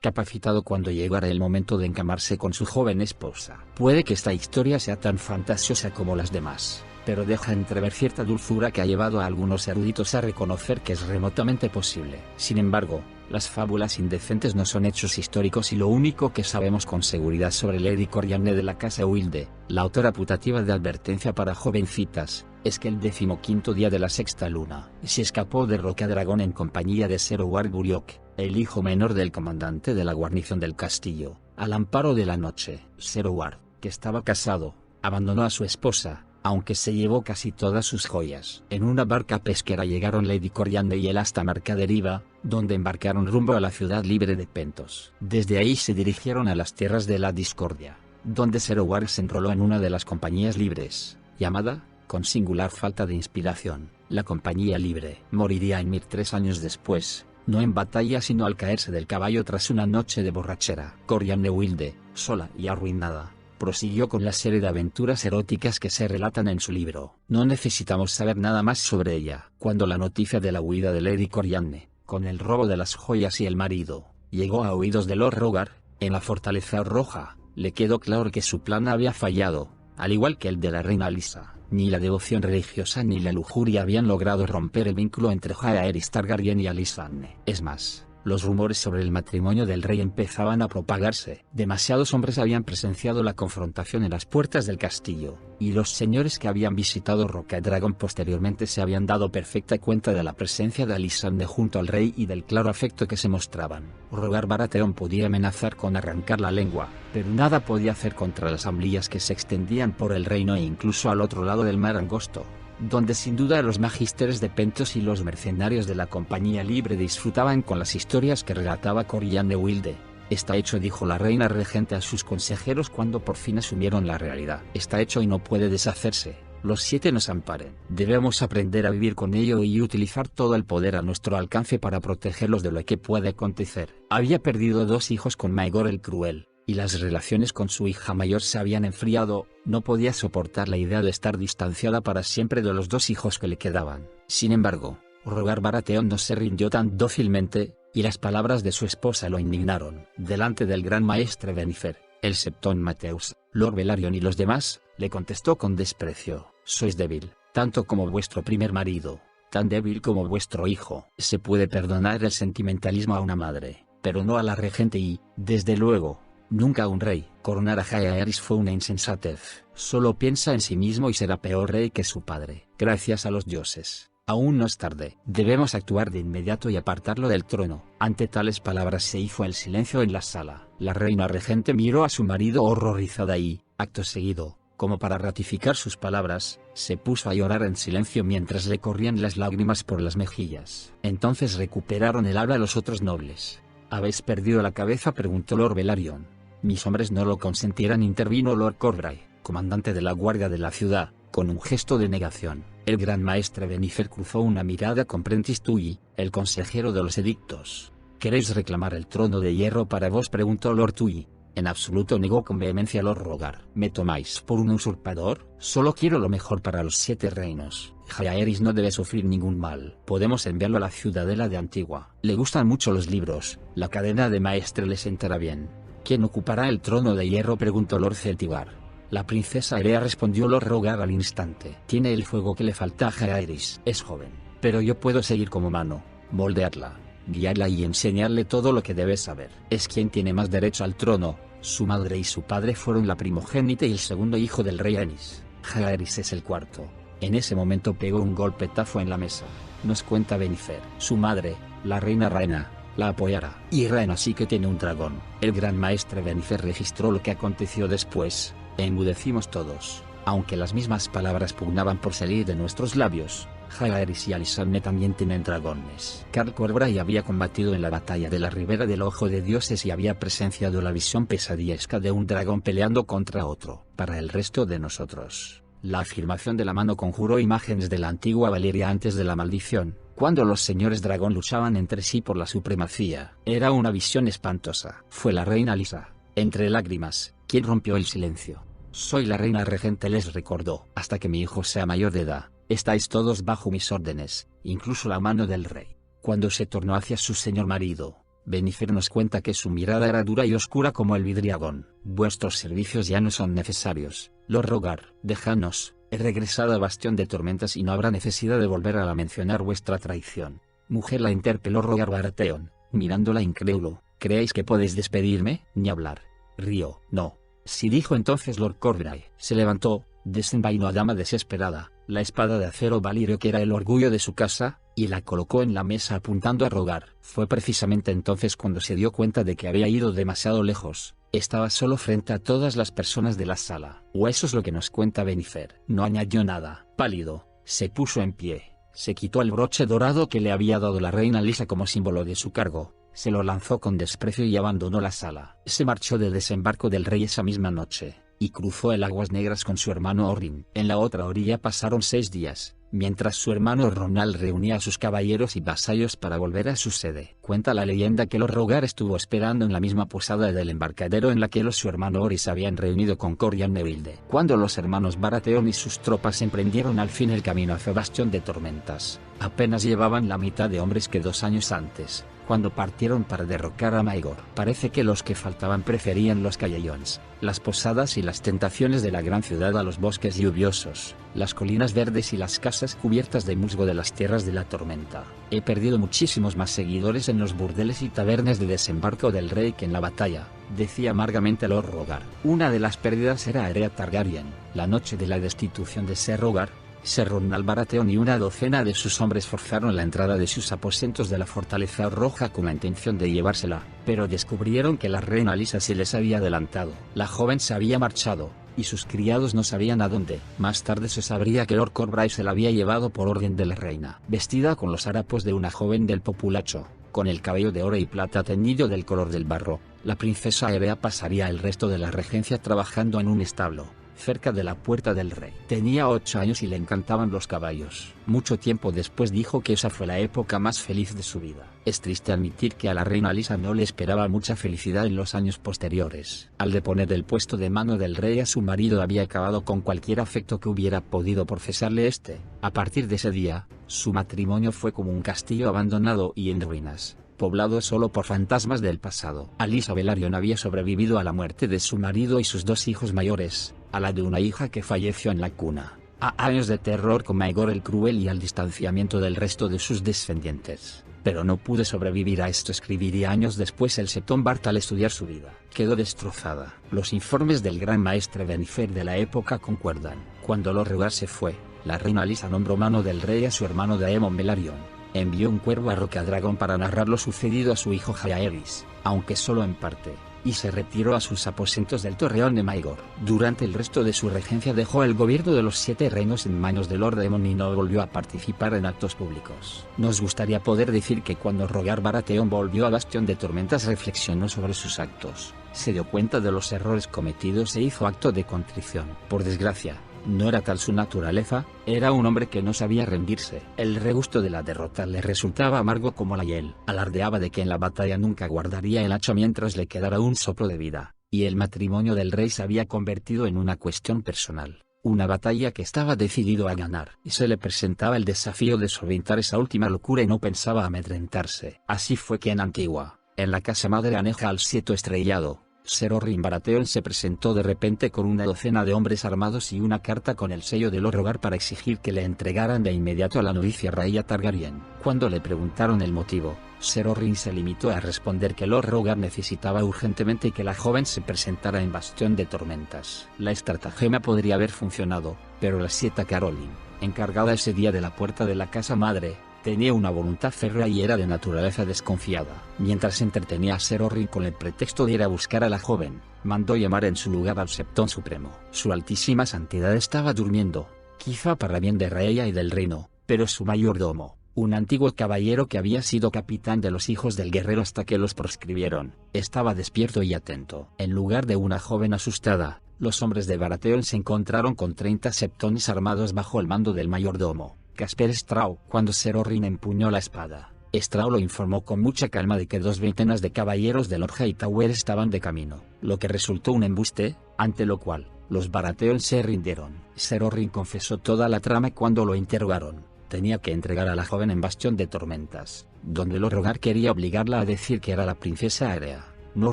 capacitado cuando llegara el momento de encamarse con su joven esposa. Puede que esta historia sea tan fantasiosa como las demás, pero deja entrever cierta dulzura que ha llevado a algunos eruditos a reconocer que es remotamente posible. Sin embargo, las fábulas indecentes no son hechos históricos y lo único que sabemos con seguridad sobre Lady Corianne de la casa Wilde, la autora putativa de Advertencia para jovencitas, es que el 15º día de la sexta luna, se escapó de Rocadragón en compañía de Sir Howard Buriock, el hijo menor del comandante de la guarnición del castillo. Al amparo de la noche, Sir Howard, que estaba casado, abandonó a su esposa, aunque se llevó casi todas sus joyas. En una barca pesquera llegaron Lady Corianne y él hasta Mercaderiva, donde embarcaron rumbo a la ciudad libre de Pentos. Desde ahí se dirigieron a las tierras de la Discordia, donde Sir Howard se enroló en una de las compañías libres, llamada, con singular falta de inspiración, la Compañía Libre. Moriría en Mir 3 años después, no en batalla sino al caerse del caballo tras una noche de borrachera. Corianne Wilde, sola y arruinada, prosiguió con la serie de aventuras eróticas que se relatan en su libro. No necesitamos saber nada más sobre ella. Cuando la noticia de la huida de Lady Corianne, con el robo de las joyas y el marido, llegó a oídos de Lord Rogar, en la Fortaleza Roja, le quedó claro que su plan había fallado, al igual que el de la reina Lisa. Ni la devoción religiosa ni la lujuria habían logrado romper el vínculo entre Jaehaerys Targaryen y Alysanne. Es más, los rumores sobre el matrimonio del rey empezaban a propagarse. Demasiados hombres habían presenciado la confrontación en las puertas del castillo, y los señores que habían visitado Rocadragón posteriormente se habían dado perfecta cuenta de la presencia de Alysanne junto al rey y del claro afecto que se mostraban. Rogar Baratheon podía amenazar con arrancar la lengua, pero nada podía hacer contra las hamblillas que se extendían por el reino e incluso al otro lado del mar angosto, donde sin duda los magisteres de Pentos y los mercenarios de la Compañía Libre disfrutaban con las historias que relataba Corianne Wilde. Está hecho, dijo la reina regente a sus consejeros cuando por fin asumieron la realidad. Está hecho y no puede deshacerse. Los 7 nos amparen. Debemos aprender a vivir con ello y utilizar todo el poder a nuestro alcance para protegerlos de lo que puede acontecer. Había perdido 2 hijos con Maegor el Cruel, y las relaciones con su hija mayor se habían enfriado. No podía soportar la idea de estar distanciada para siempre de los 2 hijos que le quedaban. Sin embargo, Rogar Baratheon no se rindió tan dócilmente, y las palabras de su esposa lo indignaron. Delante del gran maestre Benifer, el Septon Mateus, Lord Velaryon y los demás, le contestó con desprecio: sois débil, tanto como vuestro primer marido, tan débil como vuestro hijo. Se puede perdonar el sentimentalismo a una madre, pero no a la regente y, desde luego, nunca a un rey. Coronar a Jaehaerys fue una insensatez. Solo piensa en sí mismo y será peor rey que su padre. Gracias a los dioses, aún no es tarde. Debemos actuar de inmediato y apartarlo del trono. Ante tales palabras se hizo el silencio en la sala. La reina regente miró a su marido horrorizada y, acto seguido, como para ratificar sus palabras, se puso a llorar en silencio mientras le corrían las lágrimas por las mejillas. Entonces recuperaron el habla los otros nobles. ¿Habéis perdido la cabeza?, preguntó Lord Velaryon. Mis hombres no lo consentirán, intervino Lord Corbray, comandante de la guardia de la ciudad, con un gesto de negación. El gran maestre Benifer cruzó una mirada con Prentice Tully, el consejero de los edictos. ¿Queréis reclamar el trono de hierro para vos?, preguntó Lord Tully. En absoluto, negó con vehemencia Lord Rogar. ¿Me tomáis por un usurpador? Solo quiero lo mejor para los 7 reinos. Jaehaerys no debe sufrir ningún mal. Podemos enviarlo a la ciudadela de Antigua. Le gustan mucho los libros. La cadena de maestre le sentará bien. ¿Quién ocupará el trono de hierro?, preguntó Lord Celtigar. La princesa Erea, respondió Lord Rogar al instante. Tiene el fuego que le falta a Jaehaerys. Es joven, pero yo puedo seguir como mano, moldearla, guiarla y enseñarle todo lo que debe saber. Es quien tiene más derecho al trono. Su madre y su padre fueron la primogénita y el segundo hijo del rey Aenys. Jaehaerys es el cuarto. En ese momento pegó un golpetazo en la mesa. Nos cuenta Benifer. Su madre, la reina Rhaena, la apoyará. Y Rhaena sí que tiene un dragón. El gran maestre Benifer registró lo que aconteció después. Enmudecimos todos. Aunque las mismas palabras pugnaban por salir de nuestros labios. Jaehaerys y Alysanne también tienen dragones. Carl Corbray había combatido en la batalla de la Ribera del Ojo de Dioses y había presenciado la visión pesadillesca de un dragón peleando contra otro. Para el resto de nosotros, la afirmación de la mano conjuró imágenes de la antigua Valeria antes de la maldición, cuando los señores dragón luchaban entre sí por la supremacía. Era una visión espantosa. Fue la reina Lisa, entre lágrimas, quien rompió el silencio. Soy la reina regente, les recordó. Hasta que mi hijo sea mayor de edad, estáis todos bajo mis órdenes, incluso la mano del rey. Cuando se tornó hacia su señor marido, Benifer nos cuenta que su mirada era dura y oscura como el vidriagón. Vuestros servicios ya no son necesarios, Lord Rogar. Déjanos, he regresado a Bastión de Tormentas y no habrá necesidad de volver a mencionar vuestra traición. Mujer, la interpeló Rogar Baratheon, mirándola incrédulo. ¿Creéis que podéis despedirme? Ni hablar. Río. No. Sí, dijo entonces Lord Cornwall. Se levantó, desenvainó a dama desesperada, la espada de acero Valirio que era el orgullo de su casa, y la colocó en la mesa apuntando a Rogar. Fue precisamente entonces cuando se dio cuenta de que había ido demasiado lejos. Estaba solo frente a todas las personas de la sala. O eso es lo que nos cuenta Benifer. No añadió nada. Pálido, se puso en pie, se quitó el broche dorado que le había dado la reina Lisa como símbolo de su cargo, se lo lanzó con desprecio y abandonó la sala. Se marchó de desembarco del rey esa misma noche, y cruzó el Aguas Negras con su hermano Orrin. En la otra orilla pasaron 6 días, mientras su hermano Ronald reunía a sus caballeros y vasallos para volver a su sede. Cuenta la leyenda que Lord Rogar estuvo esperando en la misma posada del embarcadero en la que él y su hermano Orris se habían reunido con Corian Neville. Cuando los hermanos Baratheon y sus tropas emprendieron al fin el camino hacia Bastión de Tormentas, apenas llevaban la mitad de hombres que 2 años antes, cuando partieron para derrocar a Maegor. Parece que los que faltaban preferían los castellones, las posadas y las tentaciones de la gran ciudad a los bosques lluviosos, las colinas verdes y las casas cubiertas de musgo de las tierras de la tormenta. He perdido muchísimos más seguidores en los burdeles y tabernas de desembarco del rey que en la batalla, decía amargamente Lord Rogar. Una de las pérdidas era Aerea Targaryen. La noche de la destitución de Ser Rogar, Ser Ronald Baratheon y una docena de sus hombres forzaron la entrada de sus aposentos de la fortaleza roja con la intención de llevársela, pero descubrieron que la reina Lisa se les había adelantado. La joven se había marchado, y sus criados no sabían a dónde. Más tarde se sabría que Lord Cornwall se la había llevado por orden de la reina. Vestida con los harapos de una joven del populacho, con el cabello de oro y plata teñido del color del barro, la princesa Aerea pasaría el resto de la regencia trabajando en un establo, cerca de la puerta del rey. Tenía 8 años y le encantaban los caballos. Mucho tiempo después dijo que esa fue la época más feliz de su vida. Es triste admitir que a la reina Lisa no le esperaba mucha felicidad en los años posteriores. Al deponer el puesto de mano del rey a su marido había acabado con cualquier afecto que hubiera podido profesarle este. A partir de ese día, su matrimonio fue como un castillo abandonado y en ruinas, poblado solo por fantasmas del pasado. Alyssa Velaryon había sobrevivido a la muerte de su marido y sus 2 hijos mayores, a la de una hija que falleció en la cuna, a años de terror con Maegor el Cruel y al distanciamiento del resto de sus descendientes. Pero no pude sobrevivir a esto, escribiría años después el Septon Bart al estudiar su vida. Quedó destrozada. Los informes del gran maestre Benifer de la época concuerdan. Cuando Lord Rogar se fue, la reina Lisa nombró mano del rey a su hermano Daemon Velaryon. Envió un cuervo a Rocadragón para narrar lo sucedido a su hijo Jaehaerys, aunque solo en parte, y se retiró a sus aposentos del torreón de Maegor. Durante el resto de su regencia dejó el gobierno de los 7 reinos en manos de Lord Daemon y no volvió a participar en actos públicos. Nos gustaría poder decir que cuando Rogar Baratheon volvió a Bastión de Tormentas reflexionó sobre sus actos, se dio cuenta de los errores cometidos e hizo acto de contrición. Por desgracia, no era tal su naturaleza, era un hombre que no sabía rendirse. El regusto de la derrota le resultaba amargo como la hiel. Alardeaba de que en la batalla nunca guardaría el hacha mientras le quedara un soplo de vida, y el matrimonio del rey se había convertido en una cuestión personal, una batalla que estaba decidido a ganar. Y se le presentaba el desafío de solventar esa última locura y no pensaba amedrentarse. Así fue que en Antigua, en la casa madre aneja al 7 estrellado, Ser Orrin Baratheon se presentó de repente con una docena de hombres armados y una carta con el sello de Lord Rogar para exigir que le entregaran de inmediato a la novicia Rhaella Targaryen. Cuando le preguntaron el motivo, Ser Orrin se limitó a responder que Lord Rogar necesitaba urgentemente que la joven se presentara en Bastión de Tormentas. La estratagema podría haber funcionado, pero la sieta Caroline, encargada ese día de la puerta de la casa madre, tenía una voluntad férrea y era de naturaleza desconfiada. Mientras entretenía a Ser Orrin con el pretexto de ir a buscar a la joven, mandó llamar en su lugar al Septón Supremo. Su altísima santidad estaba durmiendo, quizá para bien de Rhaella y del reino, pero su mayordomo, un antiguo caballero que había sido capitán de los hijos del guerrero hasta que los proscribieron, estaba despierto y atento. En lugar de una joven asustada, los hombres de Baratheon se encontraron con 30 septones armados bajo el mando del mayordomo, Casper Straw. Cuando Ser Orrin empuñó la espada, Straw lo informó con mucha calma de que 2 veintenas de caballeros de Lord Hightower estaban de camino, lo que resultó un embuste, ante lo cual, los Baratheon se rindieron. Ser Orrin confesó toda la trama cuando lo interrogaron, Tenía que entregar a la joven en Bastión de Tormentas, donde Lorrogar quería obligarla a decir que era la princesa Aerea, no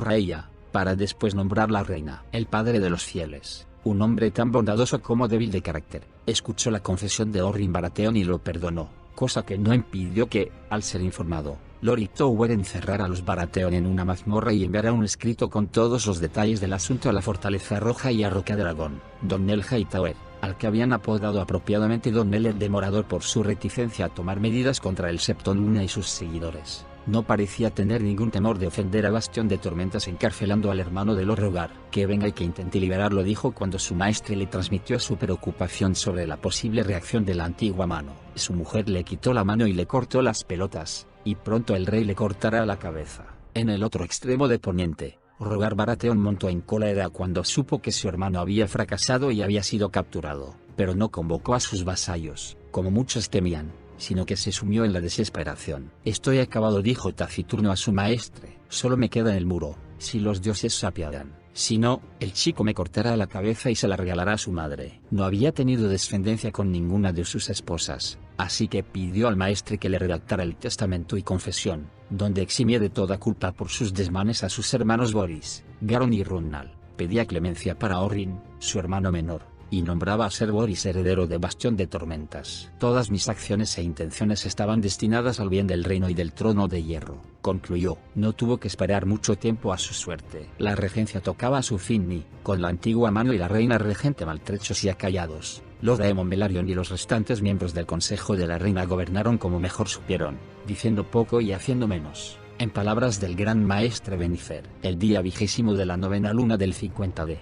Rhaeya, para después nombrarla reina. El padre de los fieles, un hombre tan bondadoso como débil de carácter, escuchó la confesión de Orrin Baratheon y lo perdonó, cosa que no impidió que, al ser informado, Lord Hightower encerrara a los Baratheon en una mazmorra y enviara un escrito con todos los detalles del asunto a la Fortaleza Roja y a Rocadragón. Don Nell Hightower, al que habían apodado apropiadamente Don Nell el Demorador por su reticencia a tomar medidas contra el Septo Luna y sus seguidores, no parecía tener ningún temor de ofender a Bastión de Tormentas encarcelando al hermano de Lorrogar. Que venga y que intente liberarlo, dijo cuando su maestre le transmitió su preocupación sobre la posible reacción de la antigua mano. Su mujer le quitó la mano y le cortó las pelotas, y pronto el rey le cortará la cabeza. En el otro extremo de Poniente, Rogar Baratheon montó en cólera cuando supo que su hermano había fracasado y había sido capturado, pero no convocó a sus vasallos, como muchos temían, sino que se sumió en la desesperación. Estoy acabado, dijo taciturno a su maestre, solo me queda el muro, si los dioses se apiadan, si no, el chico me cortará la cabeza y se la regalará a su madre. No había tenido descendencia con ninguna de sus esposas, así que pidió al maestre que le redactara el testamento y confesión, donde eximía de toda culpa por sus desmanes a sus hermanos Boris, Garon y Runnal, pedía clemencia para Orrin, su hermano menor, y nombraba a ser Boris heredero de Bastión de Tormentas. Todas mis acciones e intenciones estaban destinadas al bien del reino y del trono de hierro, concluyó. No tuvo que esperar mucho tiempo a su suerte. La regencia tocaba a su fin y, con la antigua mano y la reina regente maltrechos y acallados, Lord Aemon Velaryon y los restantes miembros del consejo de la reina gobernaron como mejor supieron, diciendo poco y haciendo menos. En palabras del gran maestre Benifer, el día 20 de la novena luna del 50 de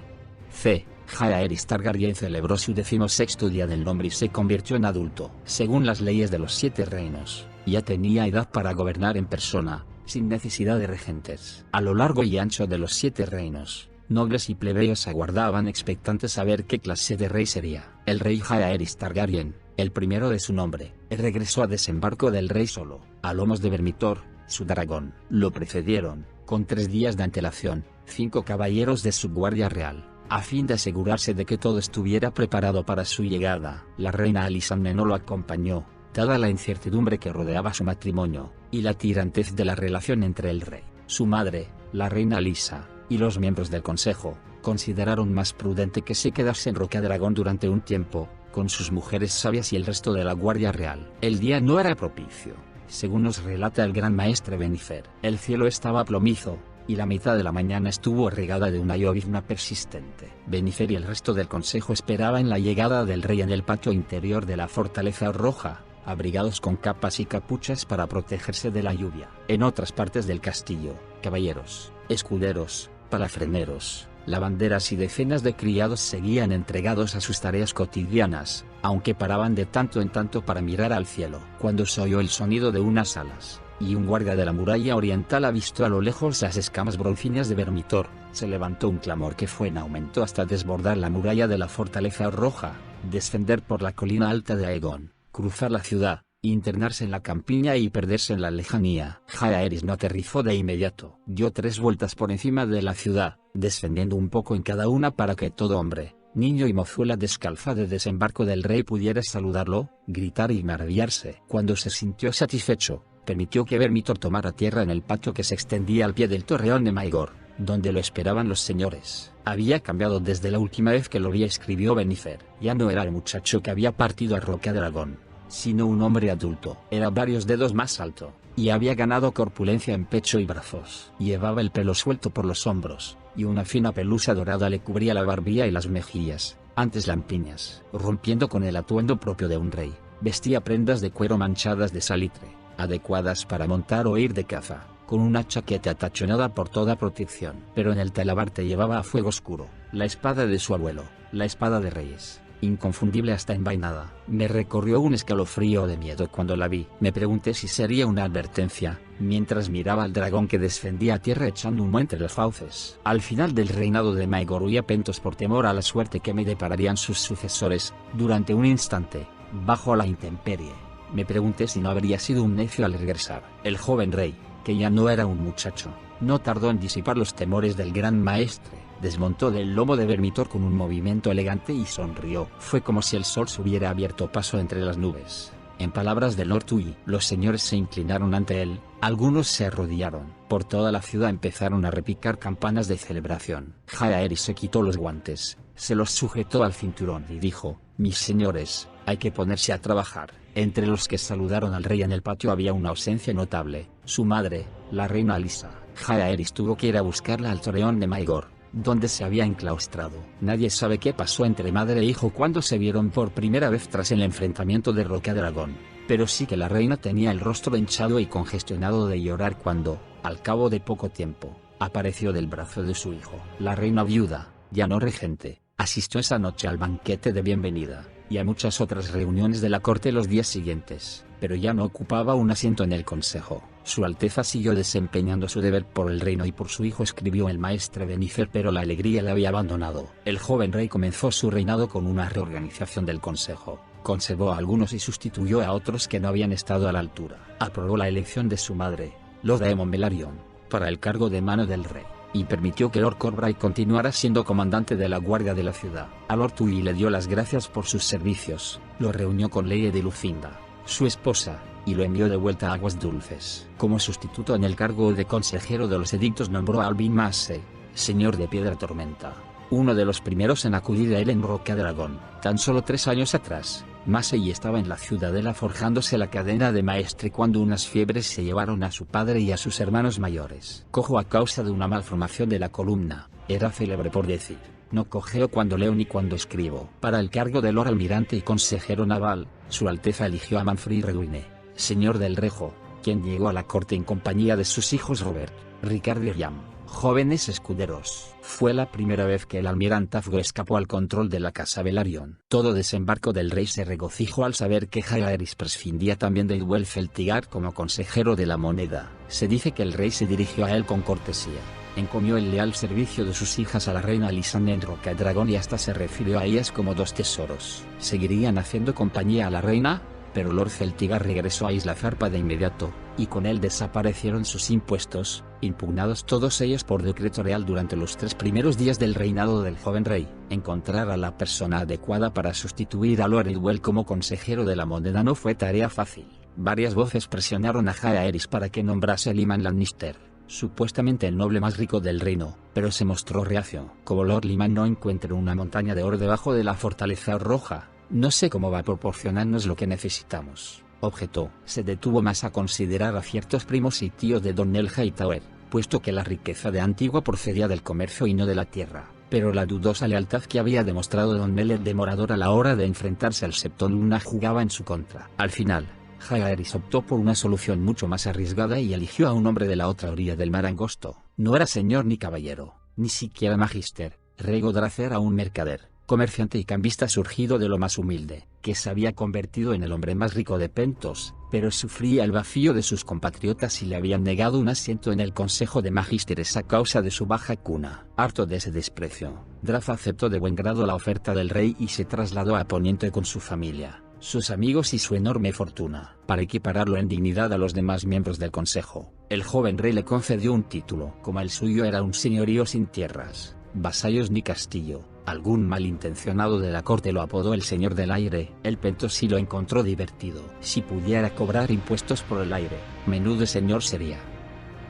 C. Jaehaerys Targaryen celebró su 16º día del nombre y se convirtió en adulto. Según las leyes de los 7 reinos, ya tenía edad para gobernar en persona, sin necesidad de regentes. A lo largo y ancho de los 7 reinos, nobles y plebeyos aguardaban expectantes a ver qué clase de rey sería. El rey Jaehaerys Targaryen, el primero de su nombre, regresó a desembarco del rey solo, a lomos de Vermitor, su dragón. Lo precedieron, con 3 días de antelación, 5 caballeros de su guardia real, a fin de asegurarse de que todo estuviera preparado para su llegada. La reina Alysanne no lo acompañó, dada la incertidumbre que rodeaba su matrimonio, y la tirantez de la relación entre el rey, su madre, la reina Alysa, y los miembros del consejo. Consideraron más prudente que se quedase en Rocadragón durante un tiempo, con sus mujeres sabias y el resto de la guardia real. El día no era propicio, según nos relata el gran maestre Benifer. El cielo estaba plomizo, y la mitad de la mañana estuvo regada de una llovizna persistente. Benifer y el resto del consejo esperaban la llegada del rey en el patio interior de la Fortaleza Roja, abrigados con capas y capuchas para protegerse de la lluvia. En otras partes del castillo, caballeros, escuderos, palafreneros, lavanderas y decenas de criados seguían entregados a sus tareas cotidianas, aunque paraban de tanto en tanto para mirar al cielo. Cuando se oyó el sonido de unas alas, y un guardia de la muralla oriental avistó a lo lejos las escamas broncíneas de Vermitor, se levantó un clamor que fue en aumento hasta desbordar la muralla de la Fortaleza Roja, descender por la colina alta de Aegon, cruzar la ciudad, internarse en la campiña y perderse en la lejanía. Jaehaerys no aterrizó de inmediato. Dio 3 vueltas por encima de la ciudad, descendiendo un poco en cada una para que todo hombre, niño y mozuela descalza de desembarco del rey pudiera saludarlo, gritar y maravillarse. Cuando se sintió satisfecho, permitió que Vermitor tomara tierra en el patio que se extendía al pie del torreón de Maegor, donde lo esperaban los señores. Había cambiado desde la última vez que lo vi, escribió Benifer. Ya no era el muchacho que había partido a Rocadragón, sino un hombre adulto. Era varios dedos más alto, y había ganado corpulencia en pecho y brazos. Llevaba el pelo suelto por los hombros, y una fina pelusa dorada le cubría la barbilla y las mejillas, antes lampiñas. Rompiendo con el atuendo propio de un rey, vestía prendas de cuero manchadas de salitre, adecuadas para montar o ir de caza, con una chaqueta tachonada por toda protección. Pero en el talabarte llevaba a fuego oscuro, la espada de su abuelo, la espada de reyes, inconfundible hasta envainada. Me recorrió un escalofrío de miedo cuando la vi. Me pregunté si sería una advertencia, mientras miraba al dragón que descendía a tierra echando humo entre las fauces. Al final del reinado de Maegor huía pentos por temor a la suerte que me depararían sus sucesores. Durante un instante, bajo la intemperie, me pregunté si no habría sido un necio al regresar. El joven rey, que ya no era un muchacho, no tardó en disipar los temores del gran maestre. Desmontó del lomo de Vermitor con un movimiento elegante y sonrió. Fue como si el sol se hubiera abierto paso entre las nubes. En palabras de Lord Tui, los señores se inclinaron ante él, algunos se arrodillaron. Por toda la ciudad empezaron a repicar campanas de celebración. Jaehaerys se quitó los guantes, se los sujetó al cinturón y dijo: mis señores, hay que ponerse a trabajar. Entre los que saludaron al rey en el patio había una ausencia notable, su madre, la reina Alysa. Jaehaerys tuvo que ir a buscarla al torreón de Maegor, donde se había enclaustrado. Nadie sabe qué pasó entre madre e hijo cuando se vieron por primera vez tras el enfrentamiento de Rocadragón, pero sí que la reina tenía el rostro hinchado y congestionado de llorar cuando, al cabo de poco tiempo, apareció del brazo de su hijo. La reina viuda, ya no regente, asistió esa noche al banquete de bienvenida, y a muchas otras reuniones de la corte los días siguientes, pero ya no ocupaba un asiento en el consejo. Su Alteza siguió desempeñando su deber por el reino y por su hijo, escribió el maestre Benifer, pero la alegría le había abandonado. El joven rey comenzó su reinado con una reorganización del consejo, conservó a algunos y sustituyó a otros que no habían estado a la altura. Aprobó la elección de su madre, Lord Aemon Velaryon, para el cargo de mano del rey, y permitió que Lord Corbray continuara siendo comandante de la guardia de la ciudad. A Lord Tui le dio las gracias por sus servicios, lo reunió con Lady de Lucinda, su esposa, y lo envió de vuelta a Aguas Dulces. Como sustituto en el cargo de consejero de los edictos nombró a Alvin Massey, señor de Piedra Tormenta, uno de los primeros en acudir a él en Rocadragón. Tan solo 3 años atrás, Massey estaba en la ciudadela forjándose la cadena de maestre cuando unas fiebres se llevaron a su padre y a sus hermanos mayores. Cojo a causa de una malformación de la columna, era célebre por decir: no cojeo cuando leo ni cuando escribo. Para el cargo de Lord Almirante y consejero naval, Su Alteza eligió a Manfred Reduine, señor del Rejo, quien llegó a la corte en compañía de sus hijos Robert, Ricardo y Riam, jóvenes escuderos. Fue la primera vez que el almirantazgo escapó al control de la casa Velaryon. Todo desembarco del rey se regocijó al saber que Jaehaerys prescindía también de Edwell Celtigar como consejero de la moneda. Se dice que el rey se dirigió a él con cortesía, encomió el leal servicio de sus hijas a la reina Alysanne en Rocadragón y hasta se refirió a ellas como 2 tesoros. Seguirían haciendo compañía a la reina, pero Lord Celtigar regresó a Isla Zarpa de inmediato, y con él desaparecieron sus impuestos, impugnados todos ellos por decreto real durante los 3 primeros días del reinado del joven rey. Encontrar a la persona adecuada para sustituir a Lord Edwell como consejero de la moneda no fue tarea fácil. Varias voces presionaron a Jaehaerys para que nombrase a Lyman Lannister, supuestamente el noble más rico del reino, pero se mostró reacio. Como Lord Lyman no encuentre una montaña de oro debajo de la fortaleza roja, no sé cómo va a proporcionarnos lo que necesitamos, objetó. Se detuvo más a considerar a ciertos primos y tíos de Don Nell Hightower, puesto que la riqueza de Antigua procedía del comercio y no de la tierra, pero la dudosa lealtad que había demostrado Don Nell el Demorador a la hora de enfrentarse al Septon Luna jugaba en su contra. Al final, Jaehaerys optó por una solución mucho más arriesgada y eligió a un hombre de la otra orilla del mar angosto. No era señor ni caballero, ni siquiera magister. Rhaego Drace era un mercader, comerciante y cambista surgido de lo más humilde, que se había convertido en el hombre más rico de Pentos, pero sufría el vacío de sus compatriotas y le habían negado un asiento en el Consejo de Magísteres a causa de su baja cuna. Harto de ese desprecio, Drace aceptó de buen grado la oferta del rey y se trasladó a Poniente con su familia, sus amigos y su enorme fortuna. Para equipararlo en dignidad a los demás miembros del consejo, el joven rey le concedió un título. Como el suyo era un señorío sin tierras, vasallos ni castillo, algún malintencionado de la corte lo apodó el señor del aire. El Pentos sí lo encontró divertido. Si pudiera cobrar impuestos por el aire, menudo señor sería.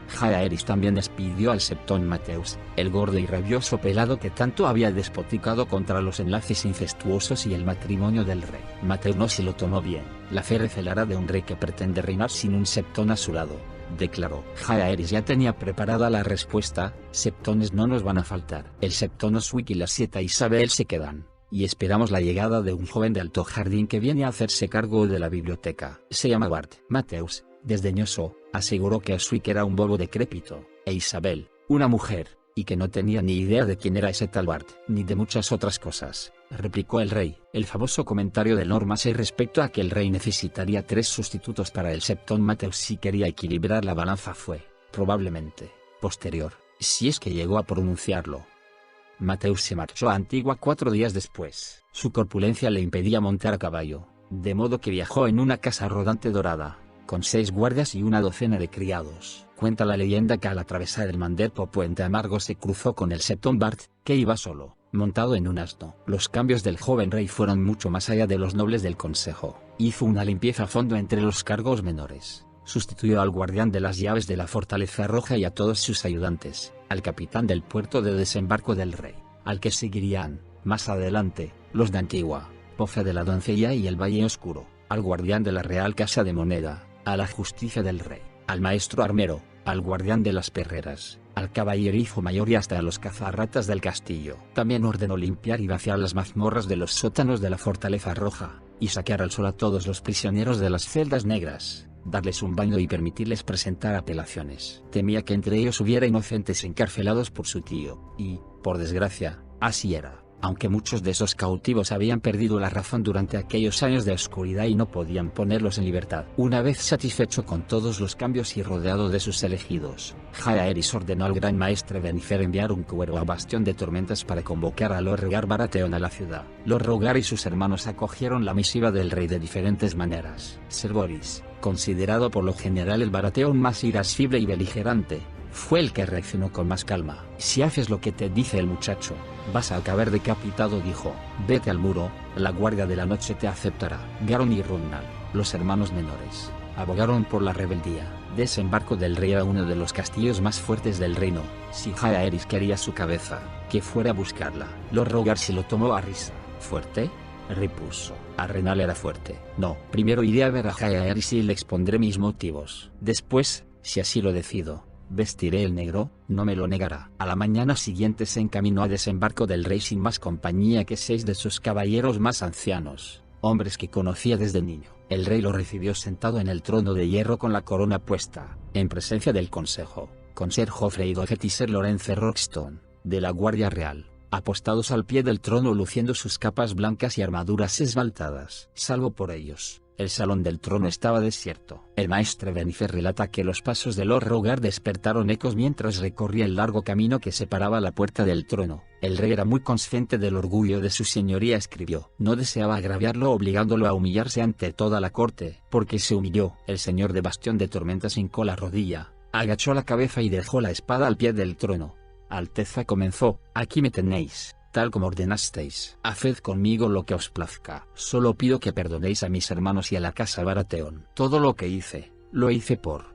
Jaehaerys también despidió al Septon Matthews, el gordo y rabioso pelado que tanto había despoticado contra los enlaces incestuosos y el matrimonio del rey. Matthews no se lo tomó bien. La fe recelará de un rey que pretende reinar sin un Septon a su lado, declaró. Jaehaerys ya tenía preparada la respuesta: Septones no nos van a faltar. El Septon Oswick y la Sieta Isabel se quedan, y esperamos la llegada de un joven de alto jardín que viene a hacerse cargo de la biblioteca. Se llama Bart. Matthews, desdeñoso, aseguró que Oswick era un bobo decrépito, e Isabel, una mujer, y que no tenía ni idea de quién era ese tal Bart, ni de muchas otras cosas, replicó el rey. El famoso comentario de Lord Massey respecto a que el rey necesitaría 3 sustitutos para el Septon Matthews si quería equilibrar la balanza fue, probablemente, posterior, si es que llegó a pronunciarlo. Matthews se marchó a Antigua 4 días después. Su corpulencia le impedía montar a caballo, de modo que viajó en una casa rodante dorada, con 6 guardias y una docena de criados. Cuenta la leyenda que al atravesar el Manderpo Puente Amargo se cruzó con el Septon Bart, que iba solo, montado en un asno. Los cambios del joven rey fueron mucho más allá de los nobles del consejo. Hizo una limpieza a fondo entre los cargos menores. Sustituyó al guardián de las llaves de la Fortaleza Roja y a todos sus ayudantes, al capitán del puerto de desembarco del rey, al que seguirían, más adelante, los de Antigua, Poza de la Doncella y el Valle Oscuro, al guardián de la Real Casa de Moneda, a la justicia del rey, al maestro armero, al guardián de las perreras, al caballerizo mayor y hasta a los cazarratas del castillo. También ordenó limpiar y vaciar las mazmorras de los sótanos de la Fortaleza Roja, y saquear al sol a todos los prisioneros de las celdas negras, darles un baño y permitirles presentar apelaciones. Temía que entre ellos hubiera inocentes encarcelados por su tío, y, por desgracia, así era. Aunque muchos de esos cautivos habían perdido la razón durante aquellos años de oscuridad y no podían ponerlos en libertad. Una vez satisfecho con todos los cambios y rodeado de sus elegidos, Jaehaerys ordenó al gran maestre Benifer enviar un cuervo a Bastión de Tormentas para convocar a Lord Rogar Baratheon a la ciudad. Lord Rogar y sus hermanos acogieron la misiva del rey de diferentes maneras. Ser Borys, considerado por lo general el Baratheon más irascible y beligerante, fue el que reaccionó con más calma. Si haces lo que te dice el muchacho, vas a acabar decapitado, dijo. Vete al muro, la guardia de la noche te aceptará. Garon y Runnal, los hermanos menores, abogaron por la rebeldía. Desembarco del rey era uno de los castillos más fuertes del reino. Si Jaehaerys quería su cabeza, que fuera a buscarla. Lord Rogar se lo tomó a risa. ¿Fuerte?, repuso. Arrenal era fuerte. No, primero iré a ver a Jaehaerys y le expondré mis motivos. Después, si así lo decido, vestiré el negro, no me lo negará. A la mañana siguiente se encaminó a desembarco del rey sin más compañía que 6 de sus caballeros más ancianos, hombres que conocía desde niño. El rey lo recibió sentado en el trono de hierro con la corona puesta, en presencia del consejo, con Ser Joffrey Doggett y Ser Lorenzo Roxton, de la Guardia Real, apostados al pie del trono luciendo sus capas blancas y armaduras esmaltadas. Salvo por ellos, el salón del trono estaba desierto. El maestre Benifer relata que los pasos de Lord Rogar despertaron ecos mientras recorría el largo camino que separaba la puerta del trono. El rey era muy consciente del orgullo de su señoría, escribió. No deseaba agraviarlo obligándolo a humillarse ante toda la corte, porque se humilló. El señor de Bastión de Tormentas hincó la rodilla, agachó la cabeza y dejó la espada al pie del trono. Alteza, comenzó, aquí me tenéis, tal como ordenasteis. Haced conmigo lo que os plazca. Solo pido que perdonéis a mis hermanos y a la casa Baratheon. Todo lo que hice, lo hice por